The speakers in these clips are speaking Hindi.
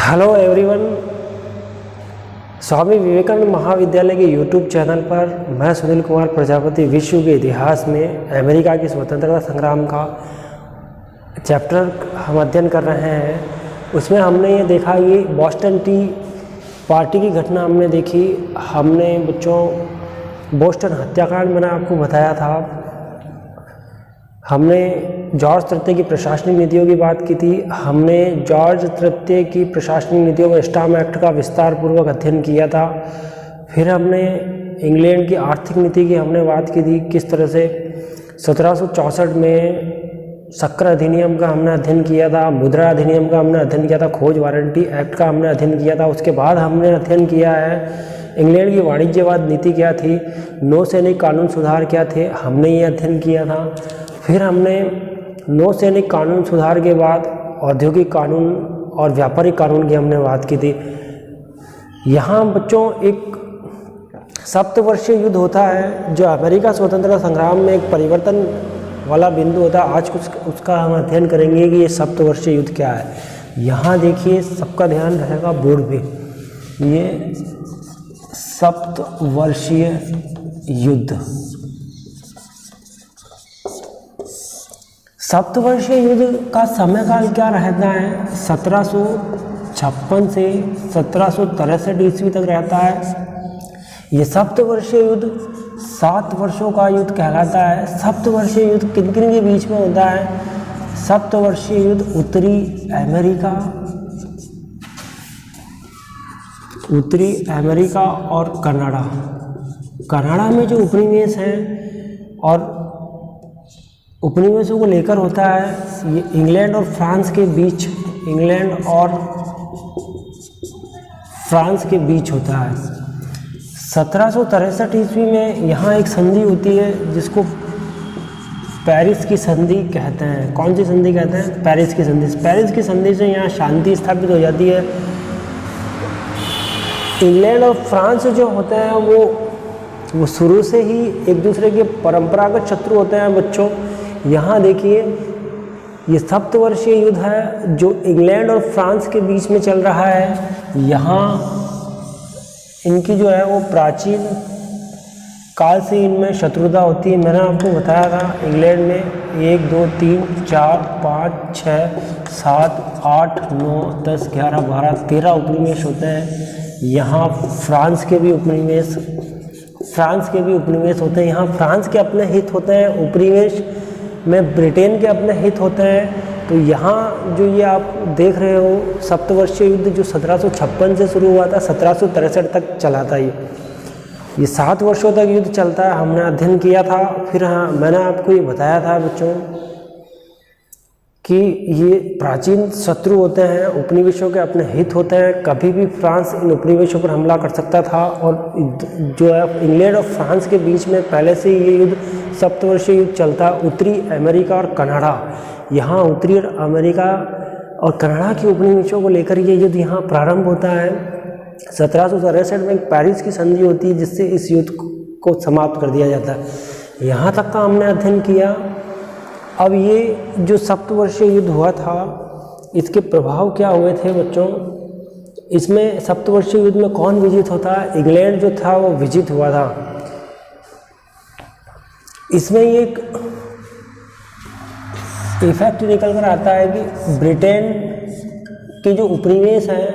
हेलो एवरीवन, स्वामी विवेकानंद महाविद्यालय के यूट्यूब चैनल पर मैं सुनील कुमार प्रजापति विश्व के इतिहास में अमेरिका की स्वतंत्रता संग्राम का चैप्टर हम अध्ययन कर रहे हैं। उसमें हमने ये देखा कि बॉस्टन टी पार्टी की घटना हमने देखी। हमने बच्चों बोस्टन हत्याकांड मैंने आपको बताया था। हमने जॉर्ज तृतीय की प्रशासनिक नीतियों की बात की थी। हमने जॉर्ज तृतीय की प्रशासनिक नीतियों में स्टाम एक्ट का विस्तार पूर्वक अध्ययन किया था। फिर हमने इंग्लैंड की आर्थिक नीति की हमने बात की थी, किस तरह से 1764 में शक्कर अधिनियम का हमने अध्ययन किया था, मुद्रा अधिनियम का हमने अध्ययन किया था, खोज वारंटी एक्ट का हमने अध्ययन किया था। उसके बाद हमने अध्ययन किया है इंग्लैंड की वाणिज्यवाद नीति क्या थी, नौसैनिक कानून सुधार क्या थे, हमने ये अध्ययन किया था। फिर हमने नौसैनिक कानून सुधार के बाद औद्योगिक कानून और व्यापारिक कानून की हमने बात की थी। यहाँ बच्चों एक सप्तवर्षीय युद्ध होता है जो अमेरिका स्वतंत्रता संग्राम में एक परिवर्तन वाला बिंदु होता है। आज कुछ उसका हम अध्ययन करेंगे कि ये सप्तवर्षीय युद्ध क्या है। यहाँ देखिए, सबका ध्यान रहेगा बोर्ड पे, ये सप्तवर्षीय युद्ध। सप्तवर्षीय युद्ध का समय काल क्या रहता है? 1756 से 1763 ईस्वी तक रहता है। ये सप्तवर्षीय युद्ध 7 वर्षों का युद्ध कहलाता है। सप्तवर्षीय युद्ध किन किन के बीच में होता है? सप्तवर्षीय युद्ध उत्तरी अमेरिका और कनाडा में जो उपनिवेश हैं और उपनिवेशों को लेकर होता है। ये इंग्लैंड और फ्रांस के बीच होता है। 1763 ईस्वी में यहाँ एक संधि होती है जिसको पेरिस की संधि कहते हैं। कौन सी संधि कहते हैं? पेरिस की संधि। पेरिस की संधि से यहाँ शांति स्थापित हो जाती है। इंग्लैंड और फ्रांस जो होते हैं वो शुरू से ही एक दूसरे के परंपरागत शत्रु होते हैं बच्चों। यहाँ देखिए, ये सप्तवर्षीय युद्ध है जो इंग्लैंड और फ्रांस के बीच में चल रहा है। यहाँ इनकी जो है वो प्राचीन काल से इनमें शत्रुता होती है। मैंने आपको बताया था इंग्लैंड में 1 2 3 4 5 6 7 8 9 10 11 12 13 उपनिवेश होते हैं। यहाँ फ्रांस के भी उपनिवेश होते हैं। यहाँ फ्रांस के अपने हित होते हैं, उपनिवेश में ब्रिटेन के अपने हित होते हैं। तो यहाँ जो ये आप देख रहे हो सप्तवर्षीय युद्ध जो 1756 से शुरू हुआ था 1763 तक चला था। ये 7 वर्षों तक युद्ध चलता है, हमने अध्ययन किया था। फिर हाँ, मैंने आपको ये बताया था बच्चों कि ये प्राचीन शत्रु होते हैं, उपनिवेशों के अपने हित होते हैं। कभी भी फ्रांस इन उपनिवेशों पर हमला कर सकता था और जो है इंग्लैंड और फ्रांस के बीच में पहले से ये युद्ध सप्तवर्षीय युद्ध चलता है। उत्तरी अमेरिका और कनाडा, यहाँ उत्तरी अमेरिका और कनाडा के उपनिवेशों को लेकर ये युद्ध यहाँ प्रारंभ होता है। 1763 में पेरिस की संधि होती है जिससे इस युद्ध को समाप्त कर दिया जाता है। यहाँ तक का हमने अध्ययन किया। अब ये जो सप्तवर्षीय युद्ध हुआ था इसके प्रभाव क्या हुए थे बच्चों? इसमें सप्तवर्षीय युद्ध में कौन विजित होता है? इंग्लैंड जो था वो विजित हुआ था। इसमें एक इफेक्ट निकल कर आता है कि ब्रिटेन के जो उपनिवेश हैं,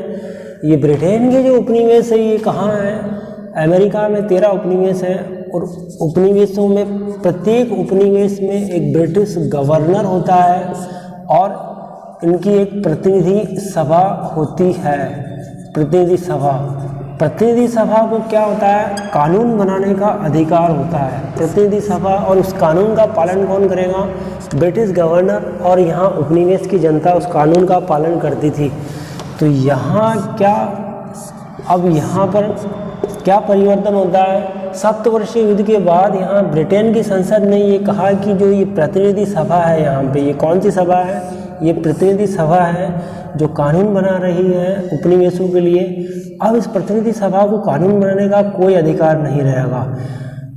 ये ब्रिटेन के जो उपनिवेश है ये कहाँ हैं? अमेरिका में 13 उपनिवेश हैं और उपनिवेशों में प्रत्येक उपनिवेश में एक ब्रिटिश गवर्नर होता है और इनकी एक प्रतिनिधि सभा होती है। प्रतिनिधि सभा को क्या होता है? कानून बनाने का अधिकार होता है प्रतिनिधि सभा, और उस कानून का पालन कौन करेगा? British governor. और यहाँ उपनिवेश की जनता उस कानून का पालन करती थी। तो यहाँ अब यहाँ पर क्या परिवर्तन होता है? सप्तवर्षीय युद्ध के बाद यहाँ ब्रिटेन की संसद ने ये कहा कि जो ये प्रतिनिधि सभा है, यहाँ पे ये कौन सी सभा है? ये प्रतिनिधि सभा है जो कानून बना रही है उपनिवेशों के लिए। अब इस प्रतिनिधि सभा को कानून बनाने का कोई अधिकार नहीं रहेगा।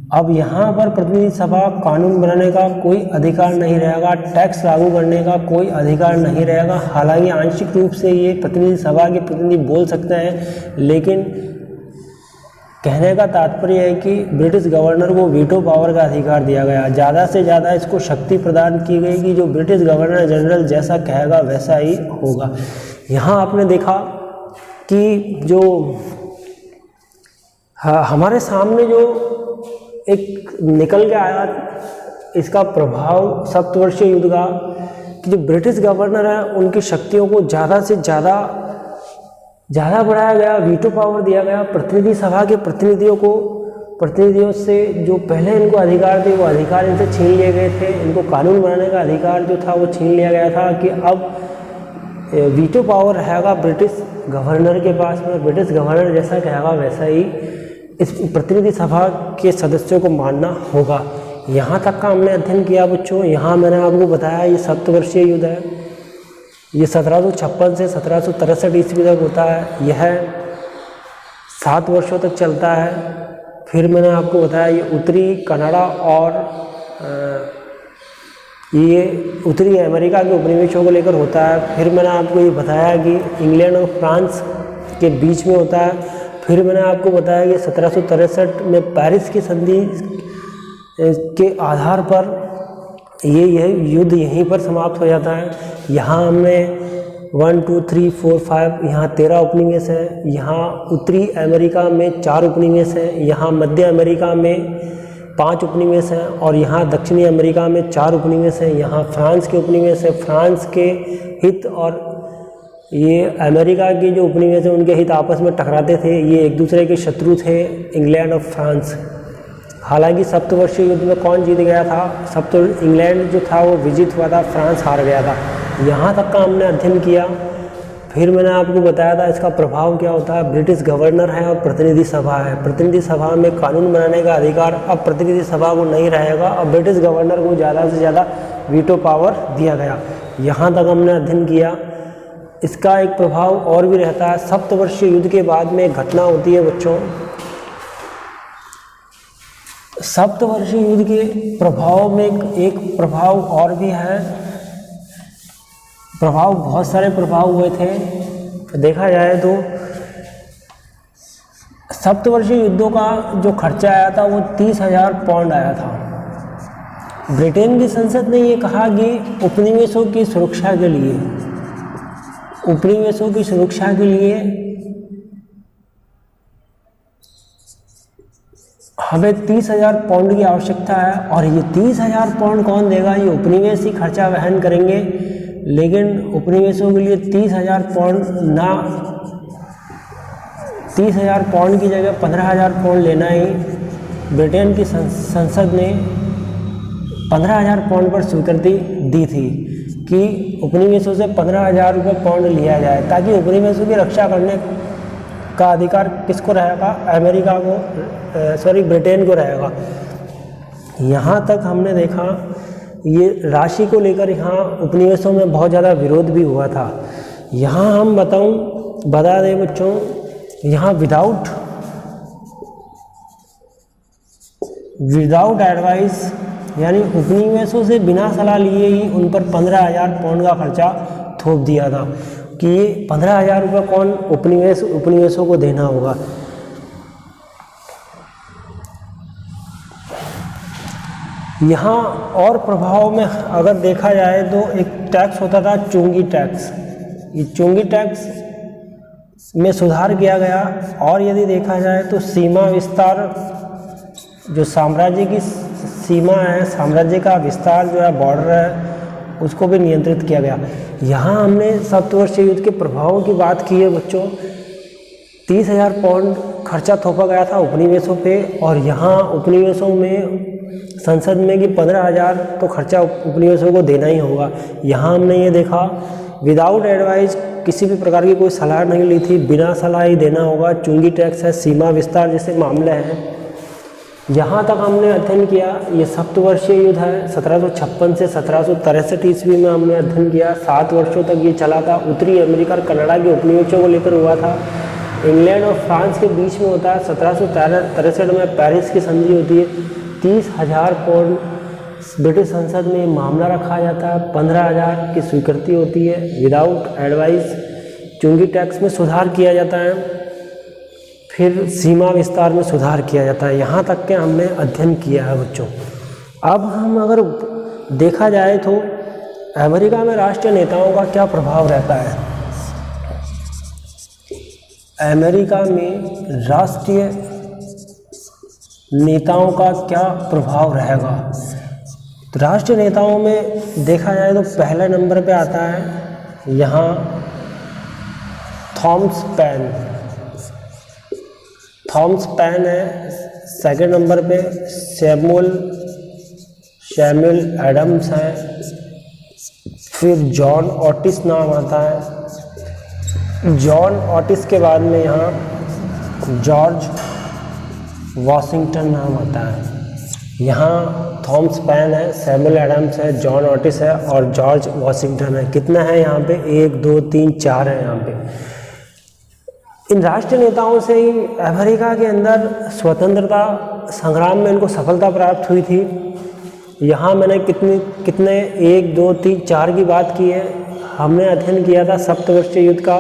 अब यहाँ पर प्रतिनिधि सभा कानून बनाने का कोई अधिकार नहीं रहेगा, टैक्स लागू करने का कोई अधिकार नहीं रहेगा। हालांकि आंशिक रूप से ये प्रतिनिधि सभा के प्रतिनिधि बोल सकते हैं, लेकिन कहने का तात्पर्य है कि ब्रिटिश गवर्नर को वीटो पावर का अधिकार दिया गया। ज़्यादा से ज़्यादा इसको शक्ति प्रदान की गई कि जो ब्रिटिश गवर्नर जनरल जैसा कहेगा वैसा ही होगा। यहाँ आपने देखा कि जो हमारे सामने जो एक निकल के आया इसका प्रभाव सप्तवर्षीय युद्ध का, कि जो ब्रिटिश गवर्नर है उनकी शक्तियों को ज़्यादा से ज़्यादा बढ़ाया गया, वीटो पावर दिया गया। प्रतिनिधि सभा के प्रतिनिधियों से जो पहले इनको अधिकार थे वो अधिकार इनसे छीन लिए गए थे। इनको कानून बनाने का अधिकार जो था वो छीन लिया गया था कि अब वीटो पावर रहेगा ब्रिटिश गवर्नर के पास में। ब्रिटिश गवर्नर जैसा कहेगा वैसा ही इस प्रतिनिधि सभा के सदस्यों को मानना होगा। यहाँ तक का हमने अध्ययन किया बच्चों। यहाँ मैंने आपको बताया ये सप्तवर्षीय युद्ध है, ये 1756 से 1763 ईस्वी तक होता है। यह 7 वर्षों तक चलता है। फिर मैंने आपको बताया ये उत्तरी कनाडा और ये उत्तरी अमेरिका के उपनिवेशों को लेकर होता है। फिर मैंने आपको ये बताया कि इंग्लैंड और फ्रांस के बीच में होता है। फिर मैंने आपको बताया कि 1763 में पेरिस की संधि के आधार पर ये युद्ध यहीं पर समाप्त हो जाता है। यहाँ हमने 1 2 3 4 5 यहाँ 13 उपनिवेश हैं। यहाँ उत्तरी अमेरिका में 4 उपनिवेश हैं। यहाँ मध्य अमेरिका में 5 उपनिवेश हैं और यहाँ दक्षिणी अमेरिका में 4 उपनिवेश हैं। यहाँ फ्रांस के उपनिवेश हैं। फ्रांस के हित और ये अमेरिका के जो उपनिवेश हैं उनके हित आपस में टकराते थे। ये एक दूसरे के शत्रु थे, इंग्लैंड और फ्रांस। हालांकि सप्तवर्षीय युद्ध में कौन जीत गया था? इंग्लैंड जो था वो विजित हुआ था, फ्रांस हार गया था। यहाँ तक का हमने अध्ययन किया। फिर मैंने आपको बताया था इसका प्रभाव क्या होता है। ब्रिटिश गवर्नर है और प्रतिनिधि सभा है। प्रतिनिधि सभा में कानून बनाने का अधिकार अब प्रतिनिधि सभा को नहीं रहेगा। अब ब्रिटिश गवर्नर को ज़्यादा से ज़्यादा वीटो पावर दिया गया। यहाँ तक हमने अध्ययन किया। इसका एक प्रभाव और भी रहता है। सप्तवर्षीय युद्ध के बाद में एक घटना होती है बच्चों। सप्तवर्षीय युद्ध के प्रभाव में एक प्रभाव और भी है। प्रभाव बहुत सारे प्रभाव हुए थे। देखा जाए तो सप्तवर्षीय युद्धों का जो खर्चा आया था वो 30,000 पाउंड आया था। ब्रिटेन की संसद ने ये कहा कि उपनिवेशों की सुरक्षा के लिए हमें 30,000 पाउंड की आवश्यकता है। और ये 30,000 पाउंड कौन देगा? ये उपनिवेश ही खर्चा वहन करेंगे। लेकिन उपनिवेशों के लिए 30,000 पाउंड ना, 30,000 पाउंड की जगह 15,000 पाउंड लेना ही ब्रिटेन की संसद ने 15,000 पाउंड पर स्वीकृति दी थी कि उपनिवेशों से 15,000 रुपये पाउंड लिया जाए, ताकि उपनिवेशों की रक्षा करने का अधिकार किसको रहेगा? ब्रिटेन को रहेगा। यहाँ तक हमने देखा ये राशि को लेकर यहाँ उपनिवेशों में बहुत ज़्यादा विरोध भी हुआ था। यहाँ हम बता दें बच्चों, यहाँ विदाउट एडवाइस यानी उपनिवेशों से बिना सलाह लिए ही उन पर 15,000 पाउंड का खर्चा थोप दिया था कि ये 15,000 रुपये कौन उपनिवेशों को देना होगा। यहाँ और प्रभाव में अगर देखा जाए तो एक टैक्स होता था चुंगी टैक्स। ये चुंगी टैक्स में सुधार किया गया। और यदि देखा जाए तो सीमा विस्तार, जो साम्राज्य की सीमा है, साम्राज्य का विस्तार जो है, बॉर्डर है, उसको भी नियंत्रित किया गया। यहाँ हमने सप्तवर्षीय युद्ध के प्रभावों की बात की है बच्चों। 30,000 पाउंड खर्चा थोपा गया था उपनिवेशों पे। और यहाँ उपनिवेशों में संसद में कि 15,000 तो खर्चा उपनिवेशों को देना ही होगा। यहाँ हमने ये देखा विदाउट एडवाइस, किसी भी प्रकार की कोई सलाह नहीं ली थी, बिना सलाह ही देना होगा। चुंगी टैक्स है, सीमा विस्तार जैसे मामले हैं। यहाँ तक हमने अध्ययन किया। ये सप्तवर्षीय युद्ध है। 1756 से 1763 ईस्वी में हमने अध्ययन किया। 7 वर्षों तक ये चला था। उत्तरी अमेरिका और कनाडा के उपनिवेशों को लेकर हुआ था। इंग्लैंड और फ्रांस के बीच में होता है। 1763 में पेरिस की संधि होती है। 30,000 करोड़ ब्रिटिश संसद में मामला रखा जाता है, 15,000 की स्वीकृति होती है, विदाउट एडवाइस चुंगी टैक्स में सुधार किया जाता है, फिर सीमा विस्तार में सुधार किया जाता है। यहाँ तक के हमने अध्ययन किया है बच्चों। अब हम अगर देखा जाए तो अमेरिका में राष्ट्रीय नेताओं का क्या प्रभाव रहता है। अमेरिका में राष्ट्रीय नेताओं का क्या प्रभाव रहेगा। तो राष्ट्रीय नेताओं में देखा जाए तो पहले नंबर पे आता है यहाँ थॉमस पैन है। सेकंड नंबर पे सैमुअल एडम्स है। फिर जॉन ऑटिस नाम आता है। जॉन ऑटिस के बाद में यहाँ जॉर्ज वॉशिंगटन नाम आता है। यहाँ थॉमस पैन है, सैमुअल एडम्स है, जॉन ऑटिस है और जॉर्ज वॉशिंगटन है। कितना है यहाँ पे? 1 2 3 4 है यहाँ पे। इन राष्ट्रीय नेताओं से ही अमेरिका के अंदर स्वतंत्रता संग्राम में इनको सफलता प्राप्त हुई थी। यहाँ मैंने कितने 1 2 3 4 की बात की है। हमने अध्ययन किया था सप्तवर्षीय युद्ध का।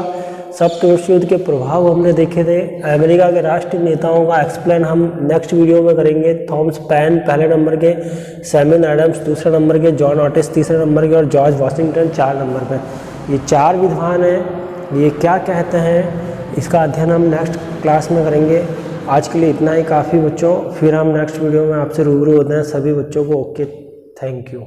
सप्तवर्षीय युद्ध के प्रभाव हमने देखे थे। अमेरिका के राष्ट्रीय नेताओं का एक्सप्लेन हम नेक्स्ट वीडियो में करेंगे। थॉमस पैन पहले नंबर के, सैमुअल एडम्स दूसरे नंबर के, जॉन ऑटिस तीसरे नंबर के और जॉर्ज वॉशिंगटन 4 नंबर पे। ये 4 विद्वान हैं। ये क्या कहते हैं इसका अध्ययन हम नेक्स्ट क्लास में करेंगे। आज के लिए इतना ही काफ़ी बच्चों। फिर हम नेक्स्ट वीडियो में आपसे रूबरू होते हैं। सभी बच्चों को ओके, थैंक यू।